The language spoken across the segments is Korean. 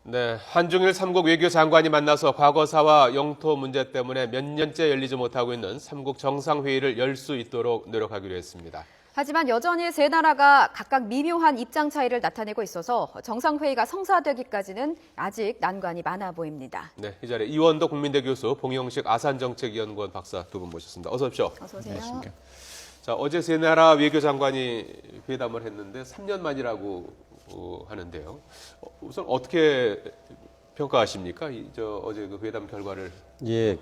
네, 한중일 삼국 외교장관이 만나서 과거사와 영토 문제 때문에 몇 년째 열리지 못하고 있는 삼국 정상회의를 열 수 있도록 노력하기로 했습니다. 하지만 여전히 세 나라가 각각 미묘한 입장 차이를 나타내고 있어서 정상회의가 성사되기까지는 아직 난관이 많아 보입니다. 네, 이 자리에 이원도 국민대 교수, 봉영식 아산정책연구원 박사 두 분 모셨습니다. 어서 오십시오. 어서 오세요. 자, 어제 세 나라 외교장관이 회담을 했는데 3년 만이라고 하는데요. 우선 어떻게 평가하십니까? 어제 그 회담 결과를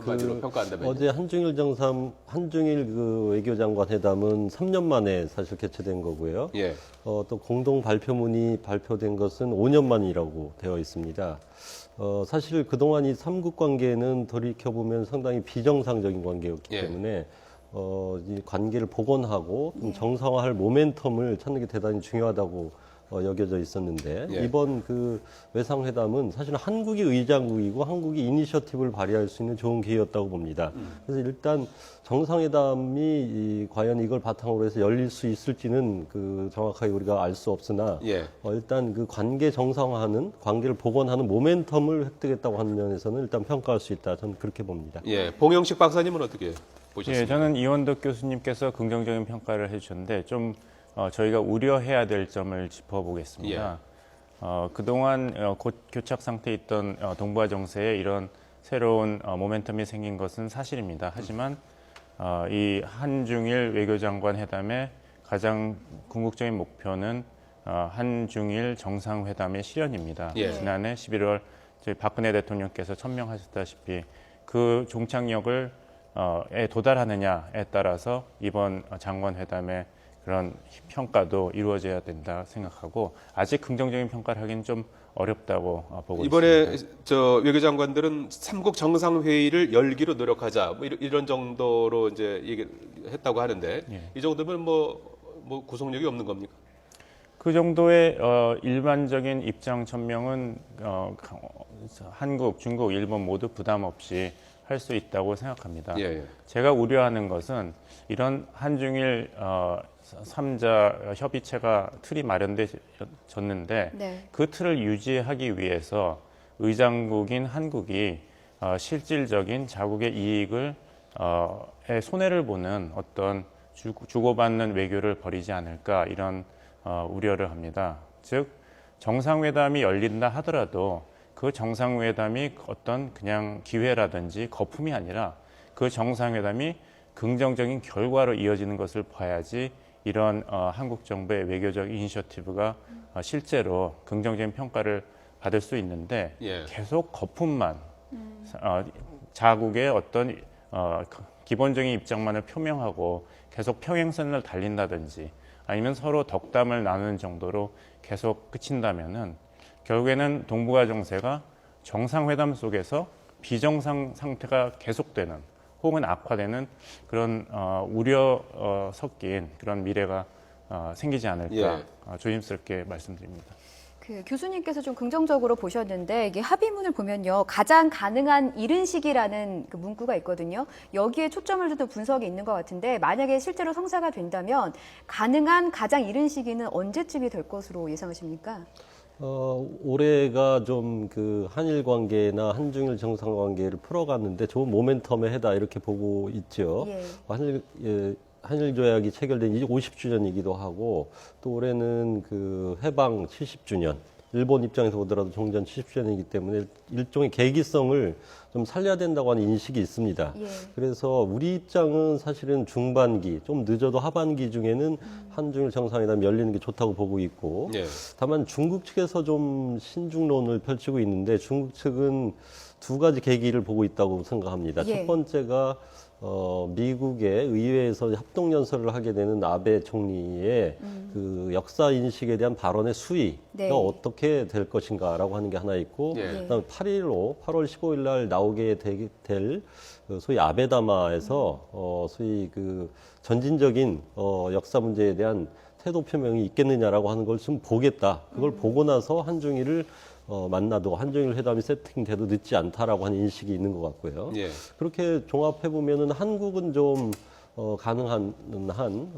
한마디로 평가한다면 어제 한중일 그 외교장관 회담은 3년 만에 사실 개최된 거고요. 예. 또 공동 발표문이 발표된 것은 5년 만이라고 되어 있습니다. 사실 그동안 이 삼국 관계는 돌이켜보면 상당히 비정상적인 관계였기 예. 때문에 이 관계를 복원하고 좀 정상화할 모멘텀을 찾는 게 대단히 중요하다고 여겨져 있었는데 예. 이번 그 외상회담은 사실은 한국이 의장국이고 한국이 이니셔티브를 발휘할 수 있는 좋은 기회였다고 봅니다. 그래서 일단 정상회담이 과연 이걸 바탕으로 해서 열릴 수 있을지는 그 정확하게 우리가 알 수 없으나 예. 일단 그 관계 정상화하는 관계를 복원하는 모멘텀을 획득했다고 하는 면에서는 일단 평가할 수 있다. 저는 그렇게 봅니다. 예. 봉영식 박사님은 어떻게 보셨습니까? 예, 저는 이원덕 교수님께서 긍정적인 평가를 해주셨는데 좀 저희가 우려해야 될 점을 짚어보겠습니다. 그동안 교착 상태에 있던 동북아 정세에 이런 새로운 모멘텀이 생긴 것은 사실입니다. 하지만 이 한중일 외교장관 회담의 가장 궁극적인 목표는 한중일 정상회담의 실현입니다. 예. 지난해 11월 저희 박근혜 대통령께서 천명하셨다시피 그 종착역을 에 도달하느냐에 따라서 이번 장관회담의 그런 평가도 이루어져야 된다 생각하고 아직 긍정적인 평가를 하기는 좀 어렵다고 보고 이번에 있습니다. 저 외교장관들은 삼국 정상회의를 열기로 노력하자 뭐 이런 정도로 이제 얘기했다고 하는데 예. 이 정도면 뭐 구속력이 없는 겁니까? 그 정도의 일반적인 입장 천명은 한국, 중국, 일본 모두 부담 없이 할 수 있다고 생각합니다. 예. 제가 우려하는 것은 이런 한중일 3자 협의체가 틀이 마련되었는데 네. 그 틀을 유지하기 위해서 의장국인 한국이 실질적인 자국의 이익을 손해를 보는 어떤 주고받는 외교를 벌이지 않을까 이런 우려를 합니다. 즉 정상회담이 열린다 하더라도 그 정상회담이 어떤 그냥 기회라든지 거품이 아니라 그 정상회담이 긍정적인 결과로 이어지는 것을 봐야지 이런 한국 정부의 외교적 이니셔티브가 실제로 긍정적인 평가를 받을 수 있는데 예. 계속 거품만 자국의 어떤 기본적인 입장만을 표명하고 계속 평행선을 달린다든지 아니면 서로 덕담을 나누는 정도로 계속 그친다면은 결국에는 동북아 정세가 정상회담 속에서 비정상 상태가 계속되는 혹은 악화되는 그런 우려 섞인 그런 미래가 생기지 않을까 조심스럽게 말씀드립니다. 그 교수님께서 좀 긍정적으로 보셨는데 이게 합의문을 보면요. 가장 가능한 이른 시기라는 그 문구가 있거든요. 여기에 초점을 두는 분석이 있는 것 같은데 만약에 실제로 성사가 된다면 가능한 가장 이른 시기는 언제쯤이 될 것으로 예상하십니까? 올해가 좀 그 한일 관계나 한중일 정상 관계를 풀어갔는데 좋은 모멘텀에 해다 이렇게 보고 있죠. 예. 한일 조약이 체결된 이제 50주년이기도 하고 또 올해는 그 해방 70주년. 일본 입장에서 보더라도 종전 70주년이기 때문에 일종의 계기성을 좀 살려야 된다고 하는 인식이 있습니다. 예. 그래서 우리 입장은 사실은 중반기, 좀 늦어도 하반기 중에는 한중일 정상회담이 열리는 게 좋다고 보고 있고 예. 다만 중국 측에서 좀 신중론을 펼치고 있는데 중국 측은 두 가지 계기를 보고 있다고 생각합니다. 예. 첫 번째가 미국의 의회에서 합동연설을 하게 되는 아베 총리의 그 역사 인식에 대한 발언의 수위가 네. 어떻게 될 것인가라고 하는 게 하나 있고, 예. 그다음에 8월 15일 날 나오게 될 소위 아베다마에서 소위 그 전진적인 역사 문제에 대한 태도 표명이 있겠느냐라고 하는 걸 좀 보겠다. 그걸 보고 나서 한중일을 만나도 한중일 회담이 세팅돼도 늦지 않다라고 하는 인식이 있는 것 같고요. 예. 그렇게 종합해 보면은 한국은 좀 가능한 한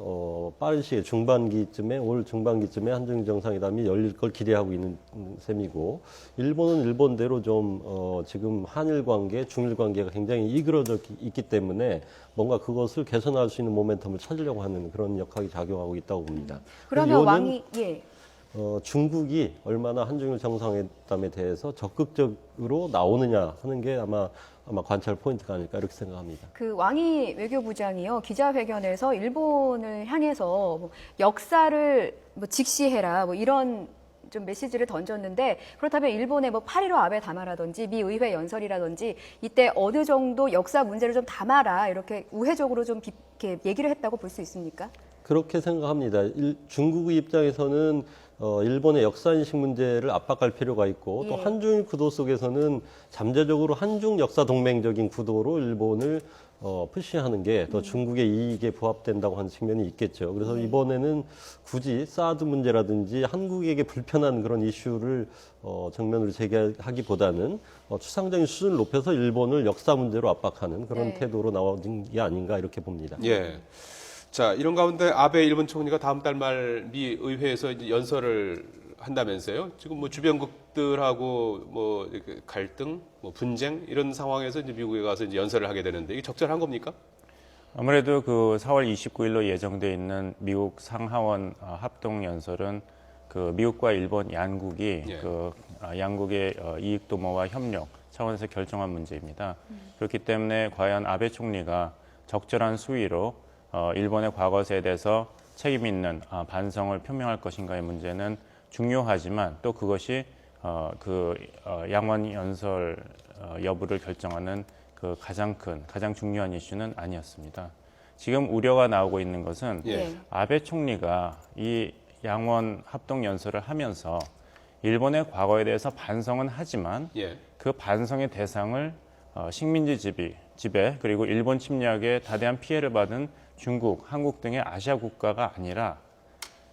빠른 시일 중반기쯤에 올 중반기쯤에 한중 정상회담이 열릴 걸 기대하고 있는 셈이고 일본은 일본대로 좀 지금 한일 관계, 중일 관계가 굉장히 이그러져 있기 때문에 뭔가 그것을 개선할 수 있는 모멘텀을 찾으려고 하는 그런 역학이 작용하고 있다고 봅니다. 그러면 이거는 왕이 중국이 얼마나 한중일 정상회담에 대해서 적극적으로 나오느냐 하는 게 아마 관찰 포인트가 아닐까 이렇게 생각합니다. 그 왕이 외교부장이요 기자회견에서 일본을 향해서 뭐 역사를 뭐 직시해라 뭐 이런 좀 메시지를 던졌는데 그렇다면 일본의 뭐 8.15 아베 담화라든지 미 의회 연설이라든지 이때 어느 정도 역사 문제를 좀 담아라 이렇게 우회적으로 좀 이렇게 얘기를 했다고 볼 수 있습니까? 그렇게 생각합니다. 중국의 입장에서는 일본의 역사인식 문제를 압박할 필요가 있고 또 예. 한중일 구도 속에서는 잠재적으로 한중 역사 동맹적인 구도로 일본을 푸시하는 게 더 중국의 이익에 부합된다고 하는 측면이 있겠죠. 그래서 이번에는 굳이 사드 문제라든지 한국에게 불편한 그런 이슈를 정면으로 제기하기보다는 추상적인 수준을 높여서 일본을 역사 문제로 압박하는 그런 네. 태도로 나온 게 아닌가 이렇게 봅니다. 예. 자, 이런 가운데 아베 일본 총리가 다음 달 말 미 의회에서 이제 연설을 한다면서요. 지금 뭐 주변국들하고 뭐 이렇게 갈등, 뭐 분쟁 이런 상황에서 이제 미국에 가서 이제 연설을 하게 되는데 이게 적절한 겁니까? 아무래도 그 4월 29일로 예정돼 있는 미국 상하원 합동 연설은 그 미국과 일본 양국이 예. 양국의 이익 도모와 협력 차원에서 결정한 문제입니다. 그렇기 때문에 과연 아베 총리가 적절한 수위로 일본의 과거사에 대해서 책임 있는 반성을 표명할 것인가의 문제는 중요하지만 또 그것이 양원 연설 여부를 결정하는 그 가장 중요한 이슈는 아니었습니다. 지금 우려가 나오고 있는 것은 예. 아베 총리가 이 양원 합동 연설을 하면서 일본의 과거에 대해서 반성은 하지만 예. 그 반성의 대상을 식민지 지배 그리고 일본 침략에 다대한 피해를 받은 중국, 한국 등의 아시아 국가가 아니라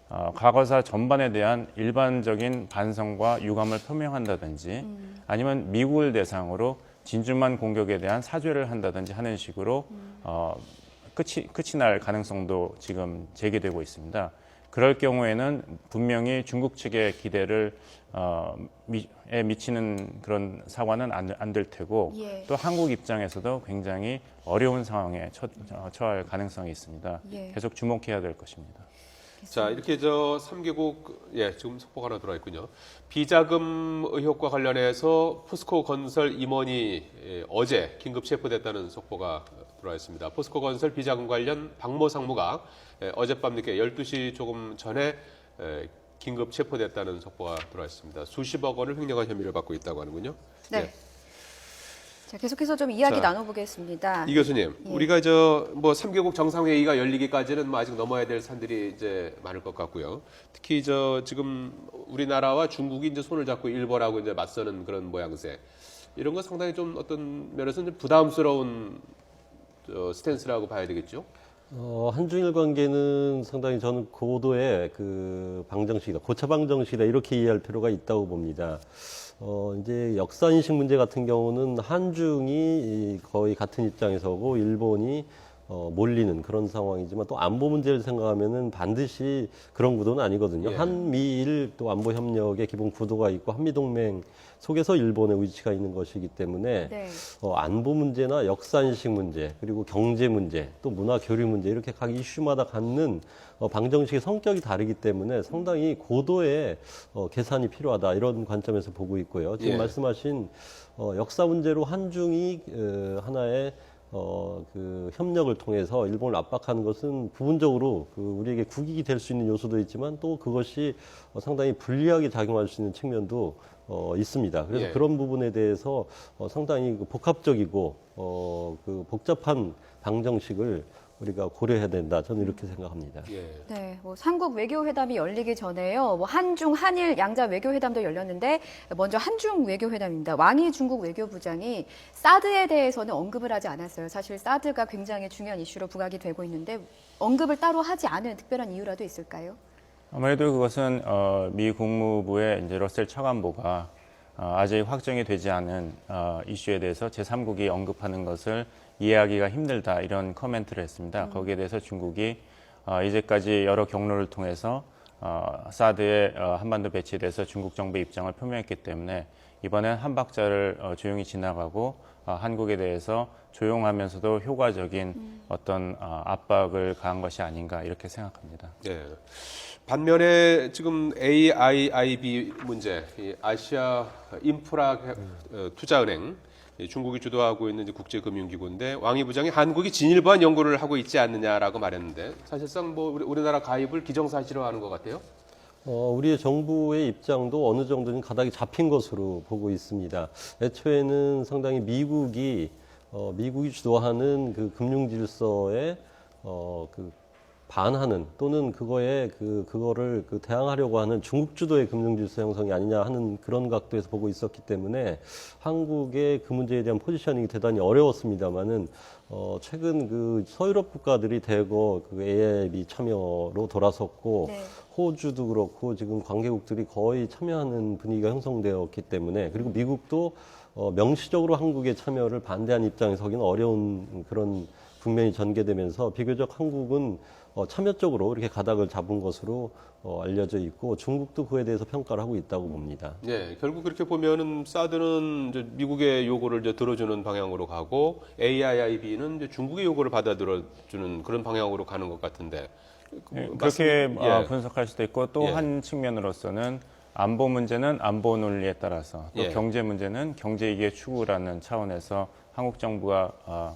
과거사 전반에 대한 일반적인 반성과 유감을 표명한다든지 아니면 미국을 대상으로 진주만 공격에 대한 사죄를 한다든지 하는 식으로 끝이 날 가능성도 지금 제기되고 있습니다. 그럴 경우에는 분명히 중국 측의 기대를 미치는 그런 사과는 안 될 테고 예. 또 한국 입장에서도 굉장히 어려운 상황에 처할 가능성이 있습니다. 예. 계속 주목해야 될 것입니다. 자, 이렇게 3개국, 지금 속보가 하나 들어와 있군요. 비자금 의혹과 관련해서 포스코 건설 임원이 어제 긴급 체포됐다는 속보가 들어와 있습니다. 포스코 건설 비자금 관련 박모 상무가 어젯밤 늦게 12시 조금 전에 긴급 체포됐다는 속보가 들어와 있습니다. 수십억 원을 횡령한 혐의를 받고 있다고 하는군요. 네. 예. 자, 계속해서 좀 이야기 자, 나눠보겠습니다. 이 교수님, 예. 우리가 3개국 정상회의가 열리기까지는 아직 넘어야 될 산들이 이제 많을 것 같고요. 특히 지금 우리나라와 중국이 이제 손을 잡고 일본하고 이제 맞서는 그런 모양새. 이런 건 상당히 좀 어떤 면에서는 좀 부담스러운 스탠스라고 봐야 되겠죠. 한중일 관계는 상당히 저는 고도의 그 방정식이다, 고차 방정식이다 이렇게 이해할 필요가 있다고 봅니다. 이제 역사인식 문제 같은 경우는 한중이 거의 같은 입장에 서고 일본이 몰리는 그런 상황이지만 또 안보 문제를 생각하면은 반드시 그런 구도는 아니거든요. 예. 한미일 또 안보 협력의 기본 구도가 있고 한미동맹 속에서 일본의 위치가 있는 것이기 때문에 네. 안보 문제나 역사인식 문제 그리고 경제 문제 또 문화 교류 문제 이렇게 각 이슈마다 갖는 방정식의 성격이 다르기 때문에 상당히 고도의 계산이 필요하다 이런 관점에서 보고 있고요. 지금 예. 말씀하신 역사 문제로 한중이 하나의 그 협력을 통해서 일본을 압박하는 것은 부분적으로 우리에게 국익이 될 수 있는 요소도 있지만 또 그것이 상당히 불리하게 작용할 수 있는 측면도 있습니다. 그래서 예. 그런 부분에 대해서 상당히 복합적이고 그 복잡한 방정식을 우리가 고려해야 된다. 저는 이렇게 생각합니다. 예. 네, 삼국 외교회담이 열리기 전에요. 한중, 한일 양자 외교회담도 열렸는데 먼저 한중 외교회담입니다. 왕이 중국 외교부장이 사드에 대해서는 언급을 하지 않았어요. 사실 사드가 굉장히 중요한 이슈로 부각이 되고 있는데 언급을 따로 하지 않은 특별한 이유라도 있을까요? 아무래도 그것은 미 국무부의 이제 러셀 차관보가 아직 확정이 되지 않은 이슈에 대해서 제3국이 언급하는 것을 이해하기가 힘들다 이런 코멘트를 했습니다. 거기에 대해서 중국이 이제까지 여러 경로를 통해서 사드의 한반도 배치에 대해서 중국 정부의 입장을 표명했기 때문에 이번엔 한 박자를 조용히 지나가고 한국에 대해서 조용하면서도 효과적인 어떤 압박을 가한 것이 아닌가 이렇게 생각합니다. 네. 반면에 지금 AIIB 문제, 이 아시아 인프라 투자은행, 중국이 주도하고 있는 이제 국제금융기구인데 왕이 부장이 한국이 진일보한 연구를 하고 있지 않느냐라고 말했는데 사실상 뭐 우리나라 가입을 기정사실화하는 것 같아요. 우리의 정부의 입장도 어느 정도는 가닥이 잡힌 것으로 보고 있습니다. 애초에는 상당히 미국이 주도하는 그 금융 질서에 반하는 또는 그거를 대항하려고 하는 중국 주도의 금융 질서 형성이 아니냐 하는 그런 각도에서 보고 있었기 때문에 한국의 그 문제에 대한 포지셔닝이 대단히 어려웠습니다만은 최근 그 서유럽 국가들이 대거 그 AIIB 참여로 돌아섰고 네. 호주도 그렇고 지금 관계국들이 거의 참여하는 분위기가 형성되었기 때문에 그리고 미국도 명시적으로 한국의 참여를 반대하는 입장에 서기는 어려운 그런 국면이 전개되면서 비교적 한국은 참여 쪽으로 이렇게 가닥을 잡은 것으로 알려져 있고 중국도 그에 대해서 평가를 하고 있다고 봅니다. 네, 결국 그렇게 보면은 사드는 이제 미국의 요구를 이제 들어주는 방향으로 가고 AIIB는 이제 중국의 요구를 받아들여주는 그런 방향으로 가는 것 같은데. 그렇게 예. 분석할 수도 있고 또 예. 한 측면으로서는 안보 문제는 안보 논리에 따라서 또 예. 경제 문제는 경제 이익의 추구라는 차원에서 한국 정부가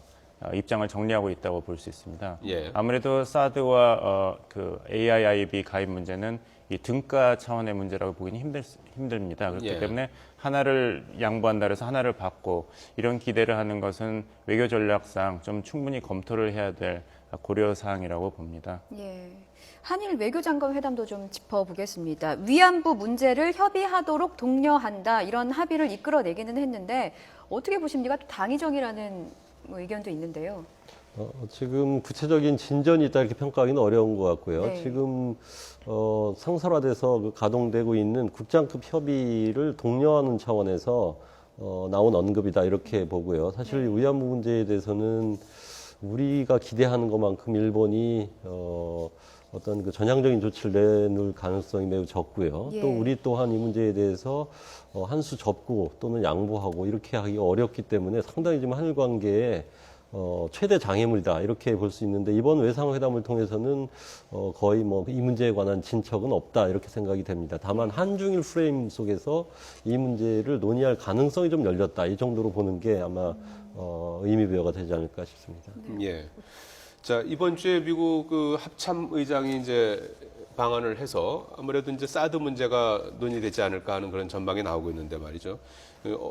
입장을 정리하고 있다고 볼 수 있습니다. 예. 아무래도 사드와 그 AIIB 가입 문제는 이 등가 차원의 문제라고 보기는 힘듭니다. 그렇기 예. 때문에 하나를 양보한다 해서 하나를 받고 이런 기대를 하는 것은 외교 전략상 좀 충분히 검토를 해야 될 고려 사항이라고 봅니다. 예. 한일 외교장관 회담도 좀 짚어보겠습니다. 위안부 문제를 협의하도록 독려한다 이런 합의를 이끌어내기는 했는데 어떻게 보십니까? 또 당위정이라는 의견도 있는데요. 지금 구체적인 진전이 있다 이렇게 평가하기는 어려운 것 같고요. 네. 지금 상설화돼서 가동되고 있는 국장급 협의를 독려하는 차원에서 나온 언급이다 이렇게 보고요. 사실 위안부 문제에 대해서는 우리가 기대하는 것만큼 일본이 어떤 그 전향적인 조치를 내놓을 가능성이 매우 적고요. 예. 또 우리 또한 이 문제에 대해서 한 수 접고 또는 양보하고 이렇게 하기 어렵기 때문에 상당히 지금 한일 관계에 최대 장애물이다 이렇게 볼 수 있는데 이번 외상회담을 통해서는 거의 뭐 이 문제에 관한 진척은 없다 이렇게 생각이 됩니다. 다만 한중일 프레임 속에서 이 문제를 논의할 가능성이 좀 열렸다 이 정도로 보는 게 아마 의미 부여가 되지 않을까 싶습니다. 예. 자, 이번 주에 미국 그 합참 의장이 이제 방한을 해서 아무래도 이제 사드 문제가 논의되지 않을까 하는 그런 전망이 나오고 있는데 말이죠.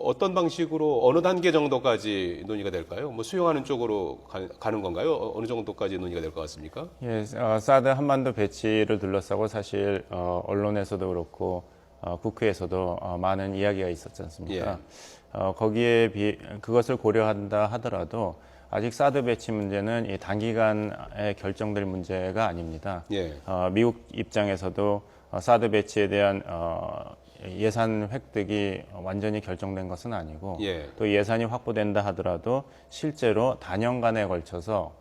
어떤 방식으로 어느 단계 정도까지 논의가 될까요? 뭐 수용하는 쪽으로 가는 건가요? 어느 정도까지 논의가 될 것 같습니까? 예, 사드 한반도 배치를 둘러싸고 사실 언론에서도 그렇고 국회에서도 많은 이야기가 있었지 않습니까? 거기에 그것을 고려한다 하더라도 아직 사드 배치 문제는 이 단기간에 결정될 문제가 아닙니다. 예. 미국 입장에서도 사드 배치에 대한 예산 획득이 완전히 결정된 것은 아니고 예. 또 예산이 확보된다 하더라도 실제로 단연간에 걸쳐서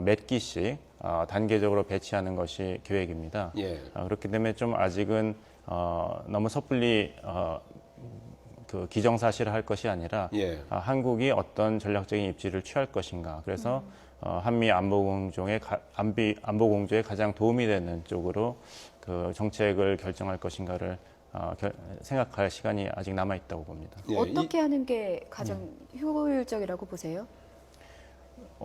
몇 기씩 단계적으로 배치하는 것이 계획입니다. 예. 그렇기 때문에 좀 아직은 너무 섭불리 그 기정사실을 할 것이 아니라 예. 한국이 어떤 전략적인 입지를 취할 것인가. 그래서 한미 안보 공조에 가장 도움이 되는 쪽으로 그 정책을 결정할 것인가를 생각할 시간이 아직 남아 있다고 봅니다. 예. 어떻게 하는 게 가장 효율적이라고 보세요?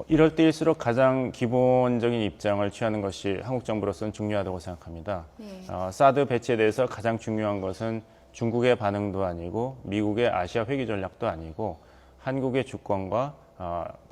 이럴 때일수록 가장 기본적인 입장을 취하는 것이 한국 정부로서는 중요하다고 생각합니다. 예. 사드 배치에 대해서 가장 중요한 것은 중국의 반응도 아니고 미국의 아시아 회귀 전략도 아니고 한국의 주권과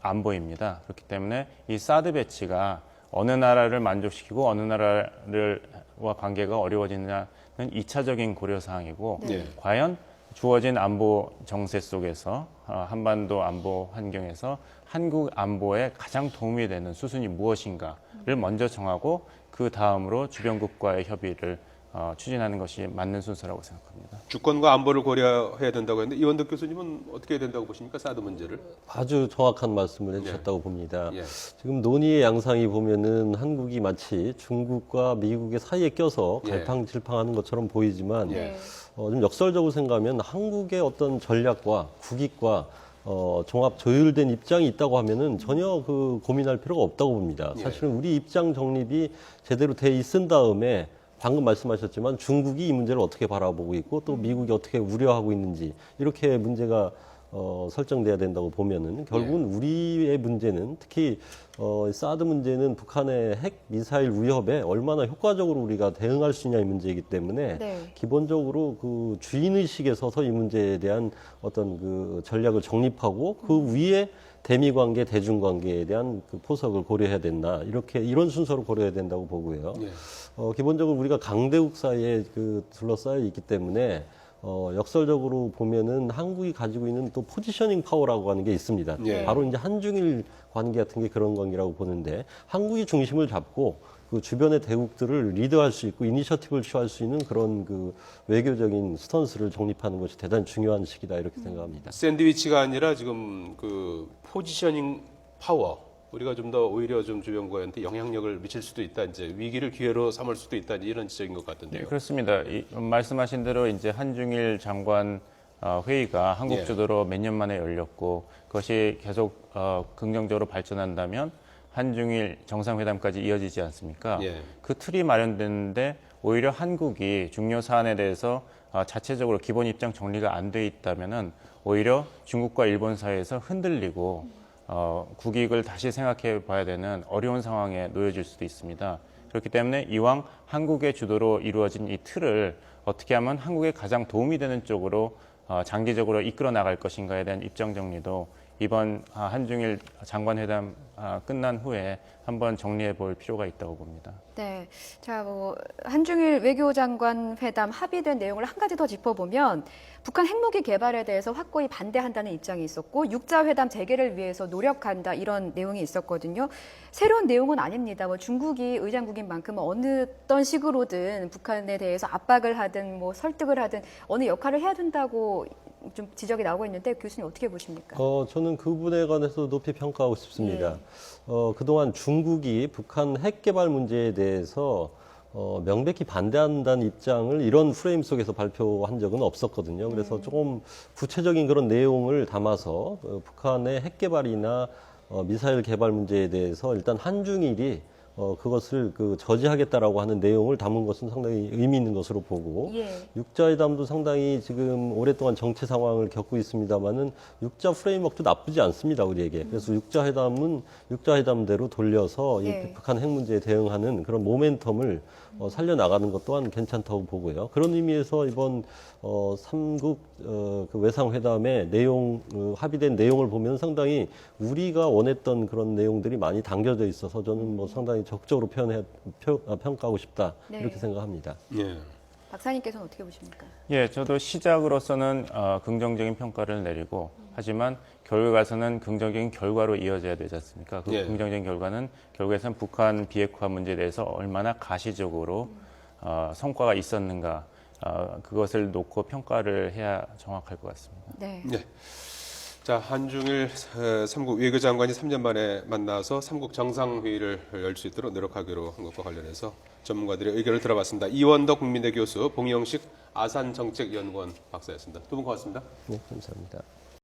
안보입니다. 그렇기 때문에 이 사드 배치가 어느 나라를 만족시키고 어느 나라와 관계가 어려워지느냐는 2차적인 고려사항이고 네. 과연 주어진 안보 정세 속에서 한반도 안보 환경에서 한국 안보에 가장 도움이 되는 수순이 무엇인가를 먼저 정하고 그 다음으로 주변국과의 협의를 추진하는 것이 맞는 순서라고 생각합니다. 주권과 안보를 고려해야 된다고 했는데 이원덕 교수님은 어떻게 해야 된다고 보십니까? 사드 문제를? 아주 정확한 말씀을 해주셨다고 봅니다. 예. 지금 논의의 양상이 보면은 한국이 마치 중국과 미국의 사이에 껴서 예. 갈팡질팡하는 것처럼 보이지만 네. 좀 역설적으로 생각하면 한국의 어떤 전략과 국익과 종합 조율된 입장이 있다고 하면은 전혀 그 고민할 필요가 없다고 봅니다. 예. 사실은 우리 입장 정립이 제대로 돼 있은 다음에 방금 말씀하셨지만 중국이 이 문제를 어떻게 바라보고 있고 또 미국이 어떻게 우려하고 있는지 이렇게 문제가 설정돼야 된다고 보면은 결국은 우리의 문제는 특히 사드 문제는 북한의 핵 미사일 위협에 얼마나 효과적으로 우리가 대응할 수 있냐의 문제이기 때문에 네. 기본적으로 그 주인 의식에 서서 이 문제에 대한 어떤 그 전략을 정립하고 그 위에 대미 관계, 대중 관계에 대한 그 포석을 고려해야 된다. 이런 순서로 고려해야 된다고 보고요. 예. 기본적으로 우리가 강대국 사이에 그 둘러싸여 있기 때문에 역설적으로 보면은 한국이 가지고 있는 또 포지셔닝 파워라고 하는 게 있습니다. 예. 바로 이제 한중일 관계 같은 게 그런 관계라고 보는데 한국이 중심을 잡고 그 주변의 대국들을 리드할 수 있고 이니셔티브를 취할 수 있는 그런 그 외교적인 스턴스를 정립하는 것이 대단히 중요한 시기다 이렇게 생각합니다. 샌드위치가 아니라 지금 그 포지셔닝 파워 우리가 좀 더 오히려 좀 주변국한테 영향력을 미칠 수도 있다. 이제 위기를 기회로 삼을 수도 있다. 이런 지적인 것 같은데요. 네, 그렇습니다. 말씀하신 대로 이제 한중일 장관 회의가 한국 예. 주도로 몇 년 만에 열렸고 그것이 계속 긍정적으로 발전한다면 한중일 정상회담까지 이어지지 않습니까? 예. 그 틀이 마련됐는데 오히려 한국이 중요 사안에 대해서 자체적으로 기본 입장 정리가 안 돼 있다면은 오히려 중국과 일본 사이에서 흔들리고 국익을 다시 생각해 봐야 되는 어려운 상황에 놓여질 수도 있습니다. 그렇기 때문에 이왕 한국의 주도로 이루어진 이 틀을 어떻게 하면 한국에 가장 도움이 되는 쪽으로 장기적으로 이끌어 나갈 것인가에 대한 입장 정리도 이번 한중일 장관회담 끝난 후에 한번 정리해 볼 필요가 있다고 봅니다. 네. 자, 한중일 외교장관 회담 합의된 내용을 한 가지 더 짚어보면 북한 핵무기 개발에 대해서 확고히 반대한다는 입장이 있었고 육자회담 재개를 위해서 노력한다 이런 내용이 있었거든요. 새로운 내용은 아닙니다. 중국이 의장국인 만큼 어떤 식으로든 북한에 대해서 압박을 하든 설득을 하든 어느 역할을 해야 된다고 좀 지적이 나오고 있는데 교수님 어떻게 보십니까? 저는 그 부분에 관해서 높이 평가하고 싶습니다. 그동안 중국이 북한 핵 개발 문제에 대해서 명백히 반대한다는 입장을 이런 프레임 속에서 발표한 적은 없었거든요. 그래서 조금 구체적인 그런 내용을 담아서 북한의 핵 개발이나 미사일 개발 문제에 대해서 일단 한중일이 그것을 저지하겠다라고 하는 내용을 담은 것은 상당히 의미 있는 것으로 보고 예. 육자회담도 상당히 지금 오랫동안 정체 상황을 겪고 있습니다만은 육자 프레임워크도 나쁘지 않습니다 우리에게. 그래서 육자회담은 육자회담대로 돌려서 예. 이 북한 핵 문제에 대응하는 그런 모멘텀을 살려나가는 것 또한 괜찮다고 보고요. 그런 의미에서 이번 삼국 그 외상회담의 내용 합의된 내용을 보면 상당히 우리가 원했던 그런 내용들이 많이 담겨져 있어서 저는 상당히 적극적으로 평가하고 싶다 네. 이렇게 생각합니다. 예. 박사님께서는 어떻게 보십니까? 예, 저도 시작으로서는 긍정적인 평가를 내리고 하지만 결과에서는 긍정적인 결과로 이어져야 되지 않습니까? 그 예. 긍정적인 결과는 결국에는 북한 비핵화 문제에 대해서 얼마나 가시적으로 성과가 있었는가 그것을 놓고 평가를 해야 정확할 것 같습니다. 네. 네. 자, 한중일 3국 외교장관이 3년 만에 만나서 3국 정상회의를 열 수 있도록 노력하기로 한 것과 관련해서 전문가들의 의견을 들어봤습니다. 이원덕 국민대 교수, 봉영식 아산정책연구원 박사였습니다. 두 분 고맙습니다. 네, 감사합니다.